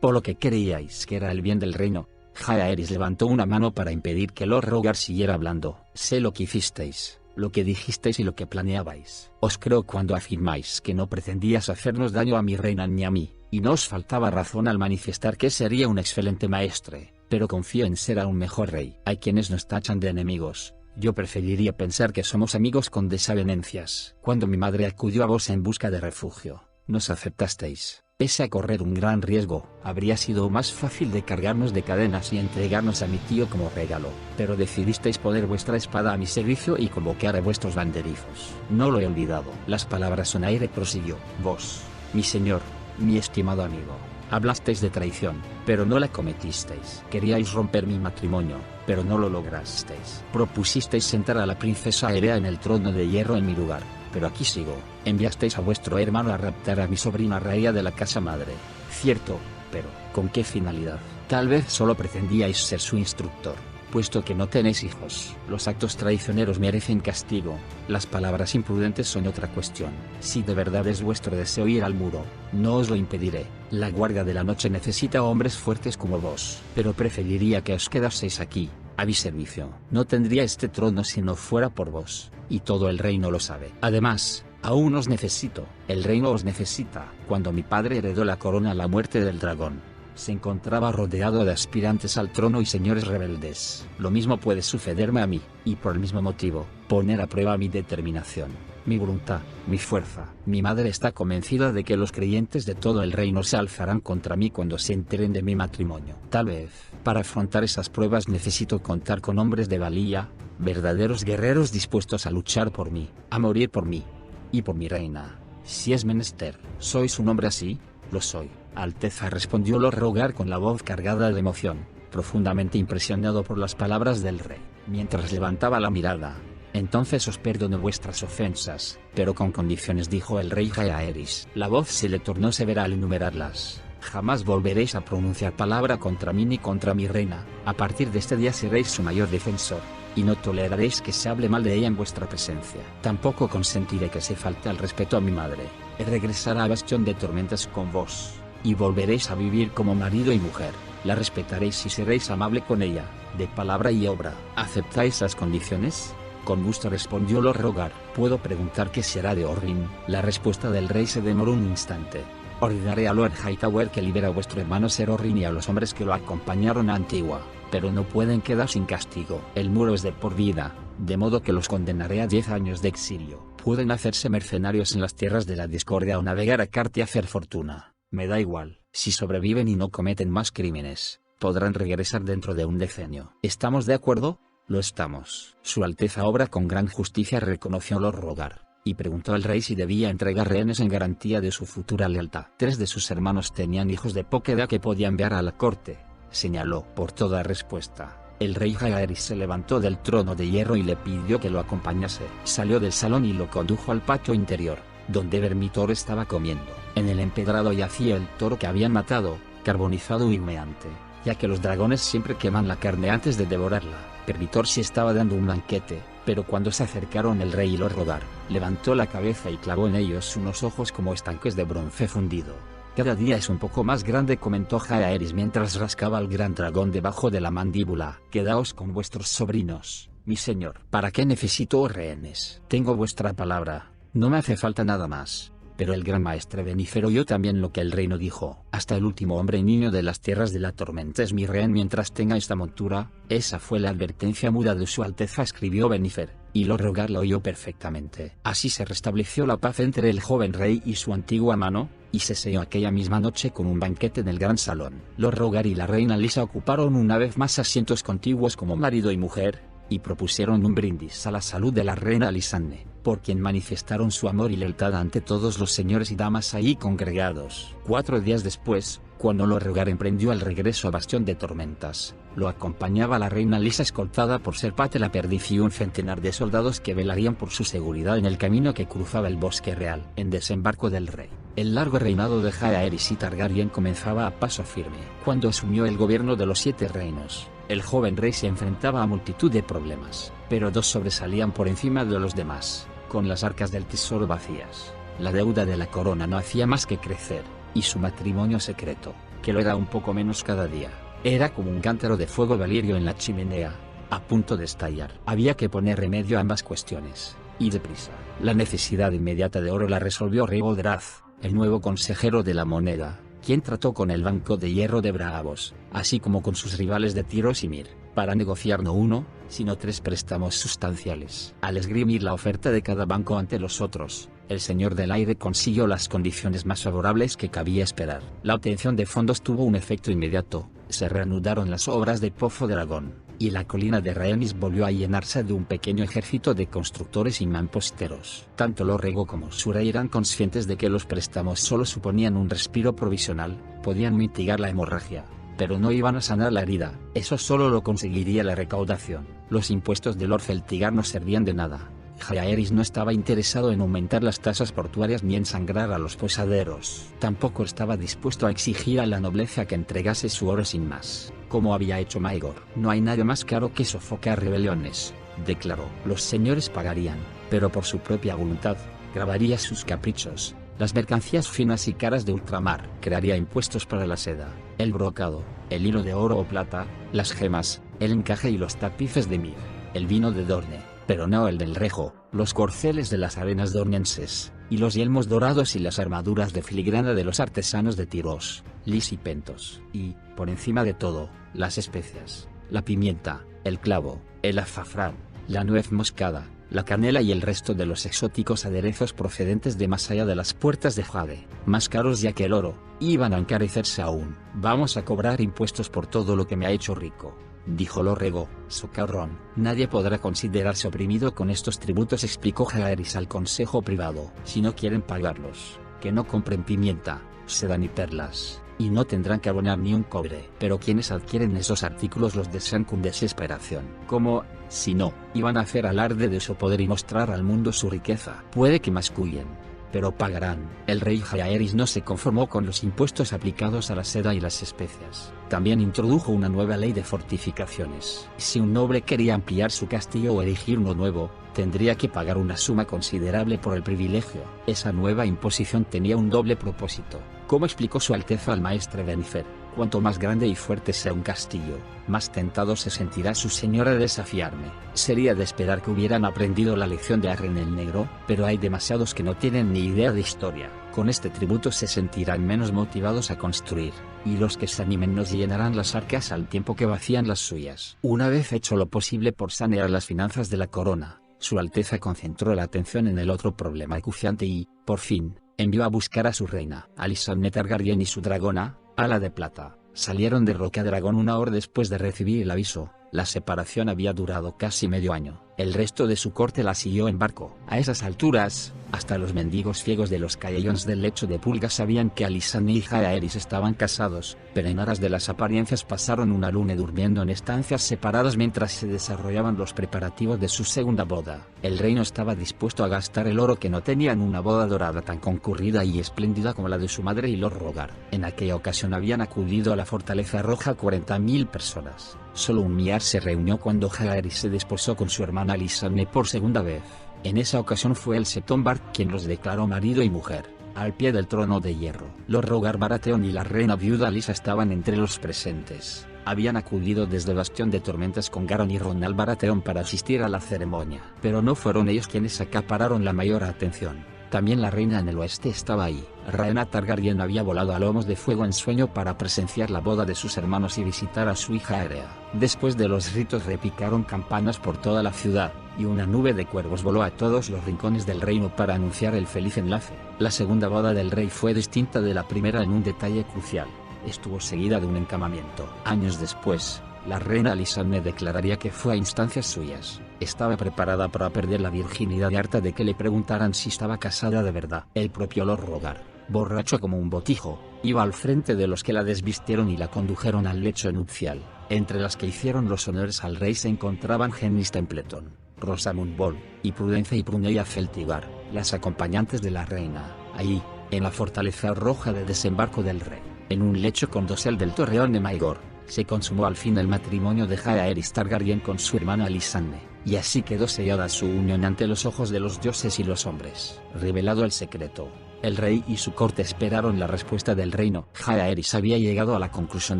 lo que creíais que era el bien del reino. Jaehaerys levantó una mano para impedir que Lord Rogar siguiera hablando. Sé lo que hicisteis, lo que dijisteis y lo que planeabais. Os creo cuando afirmáis que no pretendías hacernos daño a mi reina ni a mí, y no os faltaba razón al manifestar que sería un excelente maestre, pero confío en ser aún mejor rey. Hay quienes nos tachan de enemigos. Yo preferiría pensar que somos amigos con desavenencias. Cuando mi madre acudió a vos en busca de refugio, nos aceptasteis. Pese a correr un gran riesgo, habría sido más fácil de cargarnos de cadenas y entregarnos a mi tío como regalo. Pero decidisteis poner vuestra espada a mi servicio y convocar a vuestros banderizos. No lo he olvidado. Las palabras son aire, prosiguió. Vos, mi señor, mi estimado amigo, hablasteis de traición, pero no la cometisteis. Queríais romper mi matrimonio, pero no lo lograsteis. Propusisteis sentar a la princesa Aerea en el trono de hierro en mi lugar, pero aquí sigo. Enviasteis a vuestro hermano a raptar a mi sobrina Rhaenyra de la casa madre. Cierto, pero ¿con qué finalidad? Tal vez solo pretendíais ser su instructor, puesto que no tenéis hijos. Los actos traicioneros merecen castigo, las palabras imprudentes son otra cuestión. Si de verdad es vuestro deseo ir al muro, no os lo impediré. La Guardia de la Noche necesita hombres fuertes como vos, pero preferiría que os quedaseis aquí, a mi servicio. No tendría este trono si no fuera por vos, y todo el reino lo sabe. Además, aún os necesito, el reino os necesita. Cuando mi padre heredó la corona a la muerte del dragón, se encontraba rodeado de aspirantes al trono y señores rebeldes. Lo mismo puede sucederme a mí, y por el mismo motivo, poner a prueba mi determinación, mi voluntad, mi fuerza. Mi madre está convencida de que los creyentes de todo el reino se alzarán contra mí cuando se enteren de mi matrimonio. Tal vez, para afrontar esas pruebas necesito contar con hombres de valía, verdaderos guerreros dispuestos a luchar por mí, a morir por mí, y por mi reina. Si es menester. ¿Sois un hombre así? Lo soy, Alteza, respondió Lord Rogar con la voz cargada de emoción, profundamente impresionado por las palabras del rey, mientras levantaba la mirada. Entonces os perdono vuestras ofensas, pero con condiciones, dijo el rey Jaehaerys. La voz se le tornó severa al enumerarlas. Jamás volveréis a pronunciar palabra contra mí ni contra mi reina. A partir de este día seréis su mayor defensor. y no toleraréis que se hable mal de ella en vuestra presencia. Tampoco consentiré que se falte al respeto a mi madre. Regresará a Bastión de Tormentas con vos, y volveréis a vivir como marido y mujer. La respetaréis y seréis amable con ella, de palabra y obra. ¿Aceptáis las condiciones? Con gusto, respondió Lord Rogar. ¿Puedo preguntar qué será de Orrin? La respuesta del rey se demoró un instante. Ordenaré a Lord Hightower que libere a vuestro hermano Ser Orrin y a los hombres que lo acompañaron a Antigua, pero no pueden quedar sin castigo. El muro es de por vida, de modo que los condenaré a 10 años de exilio. Pueden hacerse mercenarios en las tierras de la discordia o navegar a Cart y hacer fortuna. Me da igual. Si sobreviven y no cometen más crímenes, podrán regresar dentro de un decenio. ¿Estamos de acuerdo? Lo estamos. Su Alteza obra con gran justicia, reconoció Lord Rogar, y preguntó al rey si debía entregar rehenes en garantía de su futura lealtad. 3 de sus hermanos tenían hijos de poca edad que podía enviar a la corte, señaló. Por toda respuesta, el rey Jaehaerys se levantó del trono de hierro y le pidió que lo acompañase. Salió del salón y lo condujo al patio interior, donde Vermitor estaba comiendo. En el empedrado yacía el toro que habían matado, carbonizado y humeante, ya que los dragones siempre queman la carne antes de devorarla. Vermitor sí estaba dando un banquete, pero cuando se acercaron el rey y Lord Rogar, levantó la cabeza y clavó en ellos unos ojos como estanques de bronce fundido. Cada día es un poco más grande, comentó Jaehaerys mientras rascaba al gran dragón debajo de la mandíbula. Quedaos con vuestros sobrinos, mi señor. ¿Para qué necesito rehenes? Tengo vuestra palabra, no me hace falta nada más. Pero el gran maestre Venifer oyó también lo que el reino dijo. Hasta el último hombre y niño de las tierras de la tormenta es mi rehén mientras tenga esta montura. Esa fue la advertencia muda de su Alteza, escribió Venifer, y Lord Rogar lo oyó perfectamente. Así se restableció la paz entre el joven rey y su antigua mano, y se selló aquella misma noche con un banquete en el gran salón. Lord Rogar y la reina Lisa ocuparon una vez más asientos contiguos como marido y mujer, y propusieron un brindis a la salud de la reina Lisanne, por quien manifestaron su amor y lealtad ante todos los señores y damas allí congregados. 4 días después, cuando Lord Rogar emprendió el regreso a Bastión de Tormentas, lo acompañaba la reina Lisa escoltada por Ser Pate la Perdiz y un centenar de soldados que velarían por su seguridad en el camino que cruzaba el bosque real. En desembarco del rey, el largo reinado de Jaehaerys y Targaryen comenzaba a paso firme. Cuando asumió el gobierno de los 7 reinos, el joven rey se enfrentaba a multitud de problemas, pero 2 sobresalían por encima de los demás. Con las arcas del tesoro vacías, la deuda de la corona no hacía más que crecer, y su matrimonio secreto, que lo era un poco menos cada día, era como un cántaro de fuego valirio en la chimenea, a punto de estallar. Había que poner remedio a ambas cuestiones, y deprisa. La necesidad inmediata de oro la resolvió Regoldraz, el nuevo consejero de la moneda, quien trató con el Banco de Hierro de Braavos, así como con sus rivales de Tyros y Myr, para negociar no 1, sino 3 préstamos sustanciales. Al esgrimir la oferta de cada banco ante los otros, el señor del aire consiguió las condiciones más favorables que cabía esperar. La obtención de fondos tuvo un efecto inmediato, se reanudaron las obras de Pozo Dragón, y la colina de Rhaenys volvió a llenarse de un pequeño ejército de constructores y mamposteros. Tanto Lord Rego como su rey eran conscientes de que los préstamos solo suponían un respiro provisional, podían mitigar la hemorragia, pero no iban a sanar la herida. Eso solo lo conseguiría la recaudación. Los impuestos de Lord Celtigar no servían de nada. Jaehaerys no estaba interesado en aumentar las tasas portuarias ni en sangrar a los posaderos. Tampoco estaba dispuesto a exigir a la nobleza que entregase su oro sin más, como había hecho Maegor. No hay nada más caro que sofocar rebeliones, declaró. Los señores pagarían, pero por su propia voluntad, grabaría sus caprichos, las mercancías finas y caras de ultramar, crearía impuestos para la seda, el brocado, el hilo de oro o plata, las gemas, el encaje y los tapices de Myr, el vino de Dorne, pero no el del Rejo, los corceles de las arenas dornenses, y los yelmos dorados y las armaduras de filigrana de los artesanos de Tyros, Lys y Pentos, y, por encima de todo, las especias, la pimienta, el clavo, el azafrán, la nuez moscada, la canela y el resto de los exóticos aderezos procedentes de más allá de las puertas de Jade, más caros ya que el oro, iban a encarecerse aún. Vamos a cobrar impuestos por todo lo que me ha hecho rico, dijo Lord Rego, socarrón. Nadie podrá considerarse oprimido con estos tributos, explicó Jaehaerys al consejo privado. Si no quieren pagarlos, que no compren pimienta, seda ni perlas, y no tendrán que abonar ni un cobre. Pero quienes adquieren esos artículos los desean con desesperación. ¿Cómo, si no, iban a hacer alarde de su poder y mostrar al mundo su riqueza? Puede que mascullen, pero pagarán. El rey Jaehaerys no se conformó con los impuestos aplicados a la seda y las especias. También introdujo una nueva ley de fortificaciones. Si un noble quería ampliar su castillo o erigir uno nuevo, tendría que pagar una suma considerable por el privilegio. Esa nueva imposición tenía un doble propósito. Como explicó Su Alteza al maestre Benifer, cuanto más grande y fuerte sea un castillo, más tentado se sentirá su señor a desafiarme. Sería de esperar que hubieran aprendido la lección de Arren el Negro, pero hay demasiados que no tienen ni idea de historia. Con este tributo se sentirán menos motivados a construir, y los que se animen nos llenarán las arcas al tiempo que vacían las suyas. Una vez hecho lo posible por sanear las finanzas de la corona, Su Alteza concentró la atención en el otro problema acuciante y, por fin, envió a buscar a su reina. Alysanne Targaryen y su dragona, Ala de Plata, salieron de Rocadragón una hora después de recibir el aviso. La separación había durado casi medio año. El resto de su corte la siguió en barco. A esas alturas, hasta los mendigos ciegos de los callejones del lecho de Pulga sabían que Alysanne y Jaehaerys estaban casados, pero en aras de las apariencias pasaron una luna durmiendo en estancias separadas mientras se desarrollaban los preparativos de su segunda boda. El reino estaba dispuesto a gastar el oro que no tenía en una boda dorada tan concurrida y espléndida como la de su madre y Lord Rogar. En aquella ocasión habían acudido a la Fortaleza Roja 40.000 personas. Solo un millar se reunió cuando Jaehaerys se desposó con su hermana Alysanne por segunda vez. En esa ocasión fue el Septon Bart quien los declaró marido y mujer, al pie del trono de hierro. Lord Rogar Baratheon y la reina viuda Lysa estaban entre los presentes. Habían acudido desde el Bastión de Tormentas con Garon y Ronal Baratheon para asistir a la ceremonia. Pero no fueron ellos quienes acapararon la mayor atención. También la reina en el oeste estaba ahí. Rhaena Targaryen había volado a lomos de fuego en sueño para presenciar la boda de sus hermanos y visitar a su hija Aerea. Después de los ritos repicaron campanas por toda la ciudad, y una nube de cuervos voló a todos los rincones del reino para anunciar el feliz enlace. La segunda boda del rey fue distinta de la primera en un detalle crucial. Estuvo seguida de un encamamiento. Años después, la reina Alysanne declararía que fue a instancias suyas. Estaba preparada para perder la virginidad y harta de que le preguntaran si estaba casada de verdad. El propio Lord Rogar, borracho como un botijo, iba al frente de los que la desvistieron y la condujeron al lecho nupcial. Entre las que hicieron los honores al rey se encontraban Gennis Templeton, Rosamund Ball, y Prudence y Pruneia Celtigar, las acompañantes de la reina. Ahí, en la Fortaleza Roja de Desembarco del Rey, en un lecho con dosel del Torreón de Maegor, se consumó al fin el matrimonio de Jaehaerys Targaryen con su hermana Alysanne, y así quedó sellada su unión ante los ojos de los dioses y los hombres. Revelado el secreto, el rey y su corte esperaron la respuesta del reino. Jaehaerys había llegado a la conclusión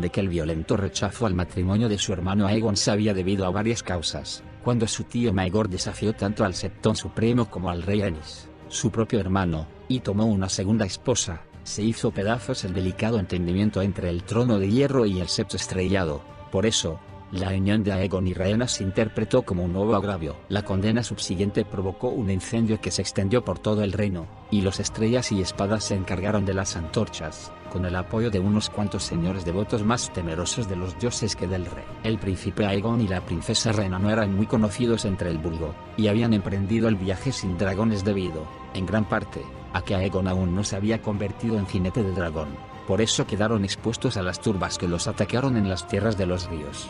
de que el violento rechazo al matrimonio de su hermano Aegon se había debido a varias causas. Cuando su tío Maegor desafió tanto al Septón Supremo como al rey Aenys, su propio hermano, y tomó una segunda esposa, se hizo pedazos el delicado entendimiento entre el trono de hierro y el septo estrellado. Por eso, la unión de Aegon y Rhaena se interpretó como un nuevo agravio. La condena subsiguiente provocó un incendio que se extendió por todo el reino, y los Estrellas y Espadas se encargaron de las antorchas, con el apoyo de unos cuantos señores devotos más temerosos de los dioses que del rey. El príncipe Aegon y la princesa Rhaena no eran muy conocidos entre el vulgo, y habían emprendido el viaje sin dragones debido, en gran parte, a que Aegon aún no se había convertido en jinete de dragón. Por eso quedaron expuestos a las turbas que los atacaron en las tierras de los ríos.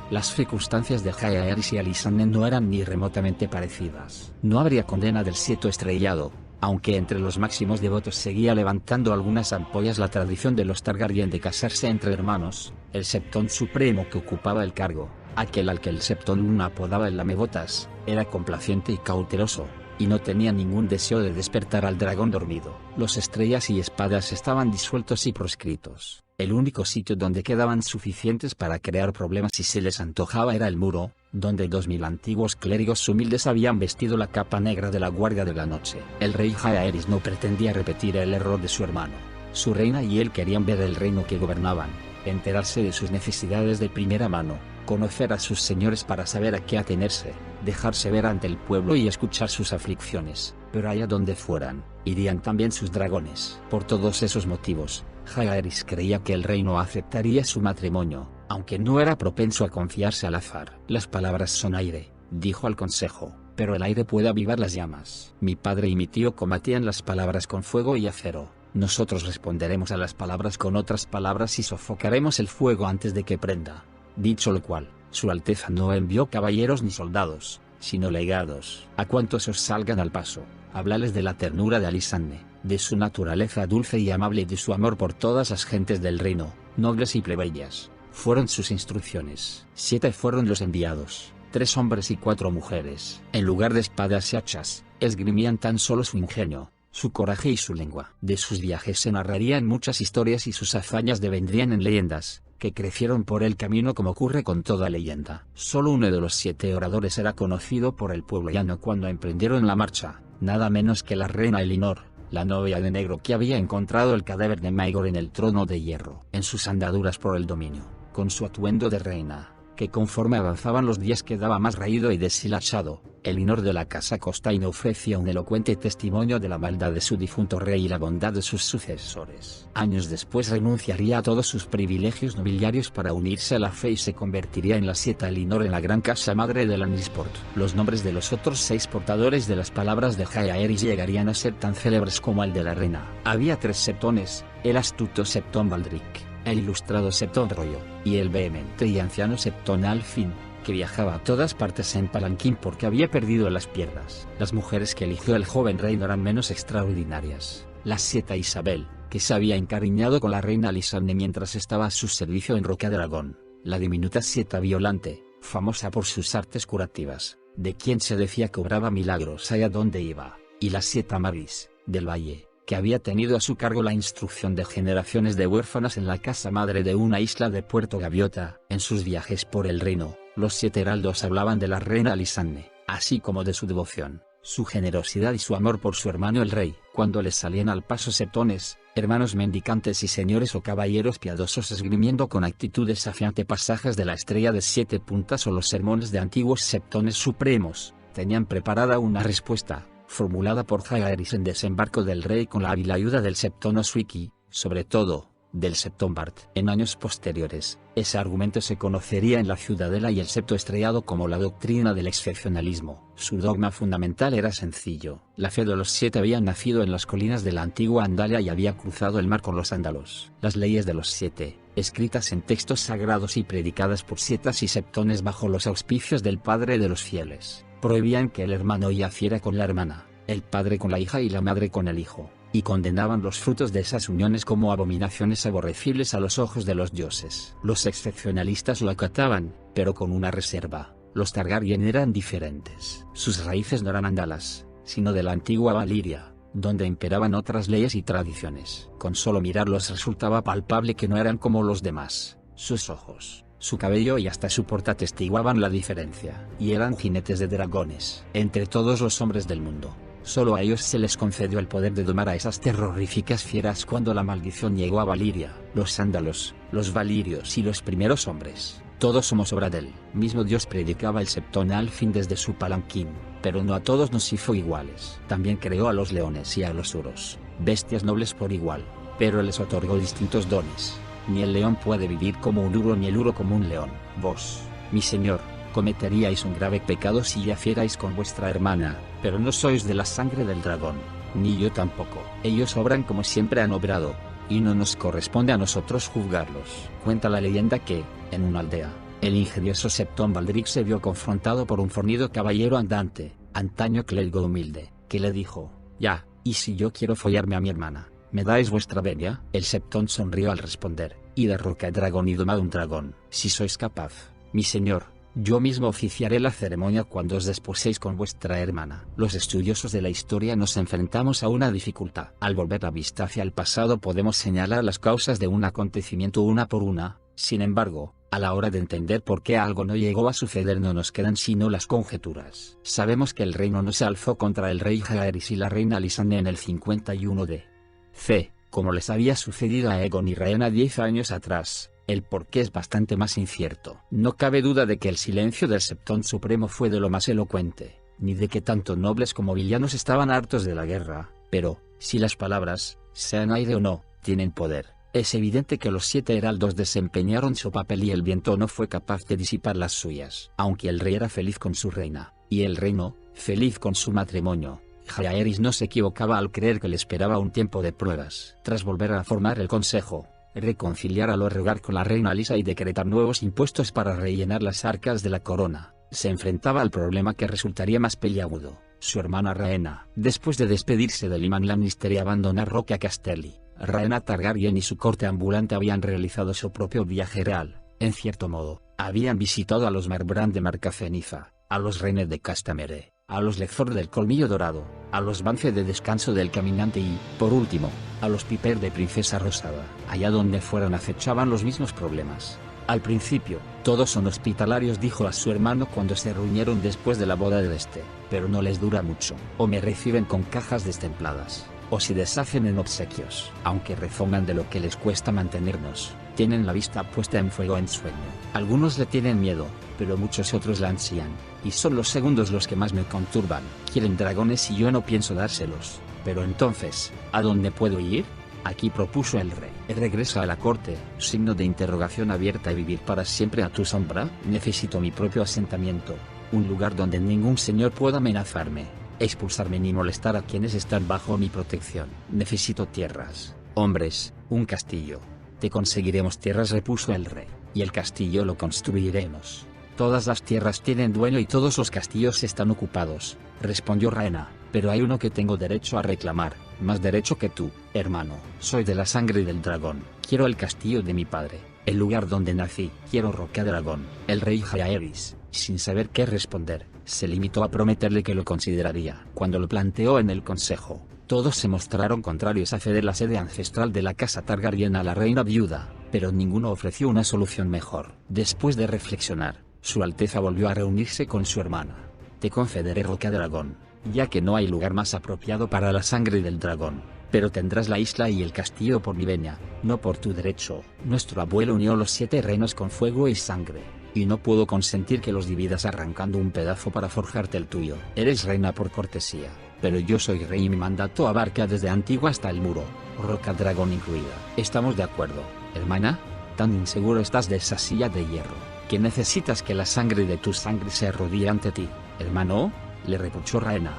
Las circunstancias de Jaehaerys y Alysanne no eran ni remotamente parecidas. No habría condena del septo estrellado, aunque entre los máximos devotos seguía levantando algunas ampollas la tradición de los Targaryen de casarse entre hermanos. El Septón Supremo que ocupaba el cargo, aquel al que el Septón I apodaba el Lamebotas, era complaciente y cauteloso, y no tenía ningún deseo de despertar al dragón dormido. Los Estrellas y Espadas estaban disueltos y proscritos. El único sitio donde quedaban suficientes para crear problemas si se les antojaba era el muro, donde 2000 antiguos clérigos humildes habían vestido la capa negra de la Guardia de la Noche. El rey Jaehaerys no pretendía repetir el error de su hermano. Su reina y él querían ver el reino que gobernaban, enterarse de sus necesidades de primera mano, conocer a sus señores para saber a qué atenerse, dejarse ver ante el pueblo y escuchar sus aflicciones. Pero allá donde fueran, irían también sus dragones. Por todos esos motivos, Jaehaerys creía que el reino aceptaría su matrimonio, aunque no era propenso a confiarse al azar. Las palabras son aire, dijo al consejo, pero el aire puede avivar las llamas. Mi padre y mi tío combatían las palabras con fuego y acero. Nosotros responderemos a las palabras con otras palabras y sofocaremos el fuego antes de que prenda. Dicho lo cual, Su Alteza no envió caballeros ni soldados, sino legados. A cuantos os salgan al paso, hablales de la ternura de Alisande, de su naturaleza dulce y amable y de su amor por todas las gentes del reino, nobles y plebeyas. Fueron sus instrucciones. 7 fueron los enviados, 3 hombres y 4 mujeres. En lugar de espadas y hachas, esgrimían tan solo su ingenio, su coraje y su lengua. De sus viajes se narrarían muchas historias y sus hazañas devendrían en leyendas, que crecieron por el camino como ocurre con toda leyenda. Solo uno de los 7 oradores era conocido por el pueblo llano cuando emprendieron la marcha, nada menos que la reina Elinor, la novia de negro que había encontrado el cadáver de Maegor en el trono de hierro. En sus andaduras por el dominio, con su atuendo de reina, que conforme avanzaban los días quedaba más raído y deshilachado, Elinor de la casa Costaina ofrecía un elocuente testimonio de la maldad de su difunto rey y la bondad de sus sucesores. Años después renunciaría a todos sus privilegios nobiliarios para unirse a la fe y se convertiría en la 7 Elinor en la gran casa madre de Lannisport. Los nombres de los otros 6 portadores de las palabras de Jaehaerys llegarían a ser tan célebres como el de la reina. Había 3 septones, el astuto Septón Baldric, el ilustrado Septón Rollo, y el vehemente y anciano Septón Alfin, que viajaba a todas partes en palanquín porque había perdido las piernas. Las mujeres que eligió el joven rey no eran menos extraordinarias. La 7 Isabel, que se había encariñado con la reina Alisande mientras estaba a su servicio en Rocadragón. La diminuta 7 Violante, famosa por sus artes curativas, de quien se decía que obraba milagros allá donde iba. Y la 7 Maris, del Valle, que había tenido a su cargo la instrucción de generaciones de huérfanas en la casa madre de una isla de Puerto Gaviota. En sus viajes por el reino, los 7 heraldos hablaban de la reina Alisande, así como de su devoción, su generosidad y su amor por su hermano el rey. Cuando les salían al paso septones, hermanos mendicantes y señores o caballeros piadosos esgrimiendo con actitud desafiante pasajes de la estrella de 7 puntas o los sermones de antiguos septones supremos, tenían preparada una respuesta, formulada por Jaehaerys en desembarco del rey con la hábil ayuda del Septón Oswiki, sobre todo, del Septón Bart. En años posteriores, ese argumento se conocería en la Ciudadela y el Septo Estrellado como la doctrina del excepcionalismo. Su dogma fundamental era sencillo. La fe de los 7 había nacido en las colinas de la antigua Andalia y había cruzado el mar con los ándalos. Las leyes de los 7, escritas en textos sagrados y predicadas por 7 y septones bajo los auspicios del Padre de los fieles, prohibían que el hermano yaciera con la hermana, el padre con la hija y la madre con el hijo, y condenaban los frutos de esas uniones como abominaciones aborrecibles a los ojos de los dioses. Los excepcionalistas lo acataban, pero con una reserva: los Targaryen eran diferentes. Sus raíces no eran andalas, sino de la antigua Valiria, donde imperaban otras leyes y tradiciones. Con solo mirarlos resultaba palpable que no eran como los demás. Sus ojos, su cabello y hasta su porte atestiguaban la diferencia. Y eran jinetes de dragones. Entre todos los hombres del mundo, solo a ellos se les concedió el poder de domar a esas terroríficas fieras cuando la maldición llegó a Valiria. Los ándalos, los valirios y los primeros hombres, todos somos obra del mismo Dios, predicaba el Septón Alfin desde su palanquín, pero no a todos nos hizo iguales. También creó a los leones y a los uros, bestias nobles por igual, pero les otorgó distintos dones. Ni el león puede vivir como un uro ni el uro como un león. Vos, mi señor, cometeríais un grave pecado si yacierais con vuestra hermana, pero no sois de la sangre del dragón, ni yo tampoco. Ellos obran como siempre han obrado, y no nos corresponde a nosotros juzgarlos. Cuenta la leyenda que, en una aldea, el ingenioso Septón Baldric se vio confrontado por un fornido caballero andante, antaño clérigo humilde, que le dijo: ya, ¿y si yo quiero follarme a mi hermana, me dais vuestra venia? El Septón sonrió al responder: y derroca dragón y domad un dragón. Si sois capaz, mi señor, yo mismo oficiaré la ceremonia cuando os desposéis con vuestra hermana. Los estudiosos de la historia nos enfrentamos a una dificultad. Al volver la vista hacia el pasado podemos señalar las causas de un acontecimiento una por una. Sin embargo, a la hora de entender por qué algo no llegó a suceder no nos quedan sino las conjeturas. Sabemos que el reino no se alzó contra el rey Jaehaerys y la reina Alisande en el 51 d.C., como les había sucedido a Aegon y Rhaena 10 años atrás. El porqué es bastante más incierto. No cabe duda de que el silencio del Septón Supremo fue de lo más elocuente, ni de que tanto nobles como villanos estaban hartos de la guerra, pero, si las palabras, sean aire o no, tienen poder, es evidente que los 7 heraldos desempeñaron su papel y el viento no fue capaz de disipar las suyas. Aunque el rey era feliz con su reina, y el reino, feliz con su matrimonio, Jaehaerys no se equivocaba al creer que le esperaba un tiempo de pruebas. Tras volver a formar el consejo, reconciliar a Lorregar con la reina Alysa y decretar nuevos impuestos para rellenar las arcas de la corona, se enfrentaba al problema que resultaría más peliagudo: su hermana Rhaena. Después de despedirse de Lyman Lannister y abandonar Roca Castelli, Rhaena Targaryen y su corte ambulante habían realizado su propio viaje real. En cierto modo, habían visitado a los Marbrand de Marcaceniza, a los Reines de Castamere, a los Lezor del Colmillo Dorado, a los Vance de Descanso del Caminante y, por último, a los Piper de Princesa Rosada. Allá donde fueran acechaban los mismos problemas. Al principio, todos son hospitalarios, dijo a su hermano cuando se reunieron después de la boda del este, pero no les dura mucho. O me reciben con cajas destempladas, o se deshacen en obsequios. Aunque rezonan de lo que les cuesta mantenernos, tienen la vista puesta en fuego en sueño. Algunos le tienen miedo, pero muchos otros la ansían, y son los segundos los que más me conturban. Quieren dragones y yo no pienso dárselos. Pero entonces, ¿a dónde puedo ir? Aquí, propuso el rey. Regresa a la corte, signo de interrogación abierta. ¿Y vivir para siempre a tu sombra? Necesito mi propio asentamiento, un lugar donde ningún señor pueda amenazarme, expulsarme ni molestar a quienes están bajo mi protección. Necesito tierras, hombres, un castillo. Te conseguiremos tierras, repuso el rey, y el castillo lo construiremos. Todas las tierras tienen dueño y todos los castillos están ocupados, respondió Rhaena, pero hay uno que tengo derecho a reclamar, más derecho que tú, hermano. Soy de la sangre del dragón, quiero el castillo de mi padre, el lugar donde nací, quiero Roca Dragón. El rey Jaehaerys, sin saber qué responder, se limitó a prometerle que lo consideraría. Cuando lo planteó en el consejo, todos se mostraron contrarios a ceder la sede ancestral de la casa Targaryen a la reina viuda, pero ninguno ofreció una solución mejor. Después de reflexionar, Su Alteza volvió a reunirse con su hermana. Te concederé Roca Dragón, ya que no hay lugar más apropiado para la sangre del dragón, pero tendrás la isla y el castillo por mi venia, no por tu derecho. Nuestro abuelo unió los 7 reinos con fuego y sangre, y no puedo consentir que los dividas arrancando un pedazo para forjarte el tuyo. Eres reina por cortesía, pero yo soy rey y mi mandato abarca desde Antigua hasta el muro, Roca Dragón incluida. ¿Estamos de acuerdo, hermana? Tan inseguro estás de esa silla de hierro, que necesitas que la sangre de tu sangre se arrodille ante ti, hermano, le reprochó Rhaena.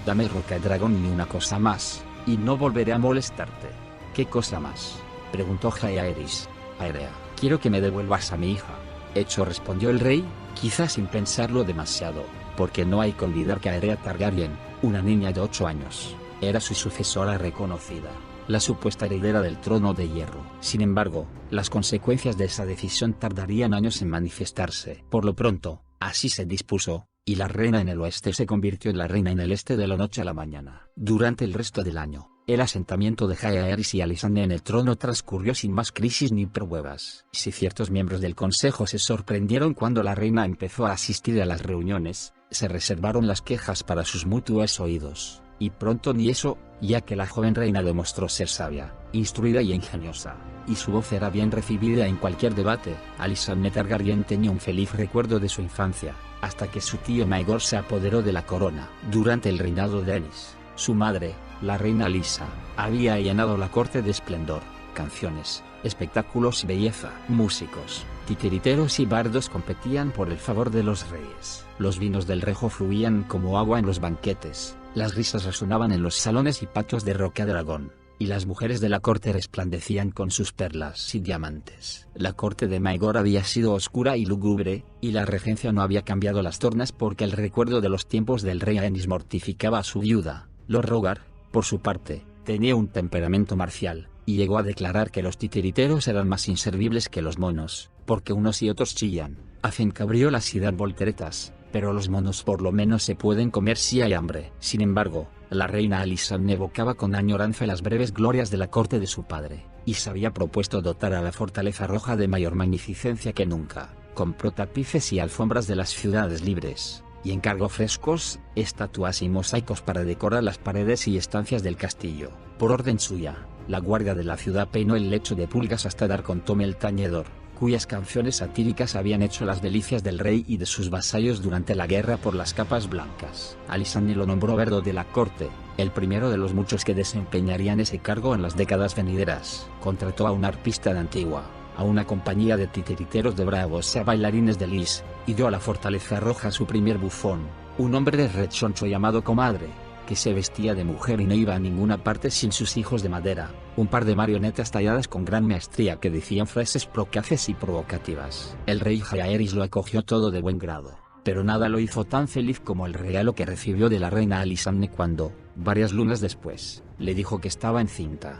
Dame Roca Dragón y una cosa más, y no volveré a molestarte. ¿Qué cosa más?, preguntó Jaehaerys. Aerea, quiero que me devuelvas a mi hija. Hecho, respondió el rey, quizás sin pensarlo demasiado, porque no hay que olvidar que Aerea Targaryen, una niña de 8 años, era su sucesora reconocida, la supuesta heredera del trono de hierro. Sin embargo, las consecuencias de esa decisión tardarían años en manifestarse. Por lo pronto, así se dispuso, y la reina en el oeste se convirtió en la reina en el este de la noche a la mañana. Durante el resto del año, el asentamiento de Jaehaerys y Alysanne en el trono transcurrió sin más crisis ni pruebas. Si ciertos miembros del consejo se sorprendieron cuando la reina empezó a asistir a las reuniones, se reservaron las quejas para sus mutuos oídos, y pronto ni eso, ya que la joven reina demostró ser sabia, instruida y ingeniosa, y su voz era bien recibida en cualquier debate. Alysanne Targaryen tenía un feliz recuerdo de su infancia, hasta que su tío Maegor se apoderó de la corona. Durante el reinado de Aenys, su madre, la reina Lysa, había llenado la corte de esplendor, canciones, espectáculos y belleza. Músicos, titiriteros y bardos competían por el favor de los reyes. Los vinos del Rejo fluían como agua en los banquetes, las risas resonaban en los salones y patios de Roca Dragón, y las mujeres de la corte resplandecían con sus perlas y diamantes. La corte de Maegor había sido oscura y lúgubre, y la regencia no había cambiado las tornas porque el recuerdo de los tiempos del rey Aenys mortificaba a su viuda. Lord Rhaegar, por su parte, tenía un temperamento marcial, y llegó a declarar que los titiriteros eran más inservibles que los monos, porque unos y otros chillan, hacen cabriolas y dan volteretas, pero los monos por lo menos se pueden comer si hay hambre. Sin embargo, la reina Alysanne evocaba con añoranza las breves glorias de la corte de su padre, y se había propuesto dotar a la Fortaleza Roja de mayor magnificencia que nunca. Compró tapices y alfombras de las ciudades libres, y encargó frescos, estatuas y mosaicos para decorar las paredes y estancias del castillo. Por orden suya, la guardia de la ciudad peinó el lecho de pulgas hasta dar con Tome el tañedor, cuyas canciones satíricas habían hecho las delicias del rey y de sus vasallos durante la guerra por las capas blancas. Alysanne lo nombró verdo de la corte, el primero de los muchos que desempeñarían ese cargo en las décadas venideras. Contrató a un arpista de Antigua, a una compañía de titiriteros de bravos y a bailarines de Lys, y dio a la Fortaleza Roja su primer bufón, un hombre rechoncho llamado Comadre, que se vestía de mujer y no iba a ninguna parte sin sus hijos de madera, un par de marionetas talladas con gran maestría que decían frases procaces y provocativas. El rey Jaehaerys lo acogió todo de buen grado, Pero nada lo hizo tan feliz como el regalo que recibió de la reina Alisanne cuando, varias lunas después, le dijo que estaba encinta.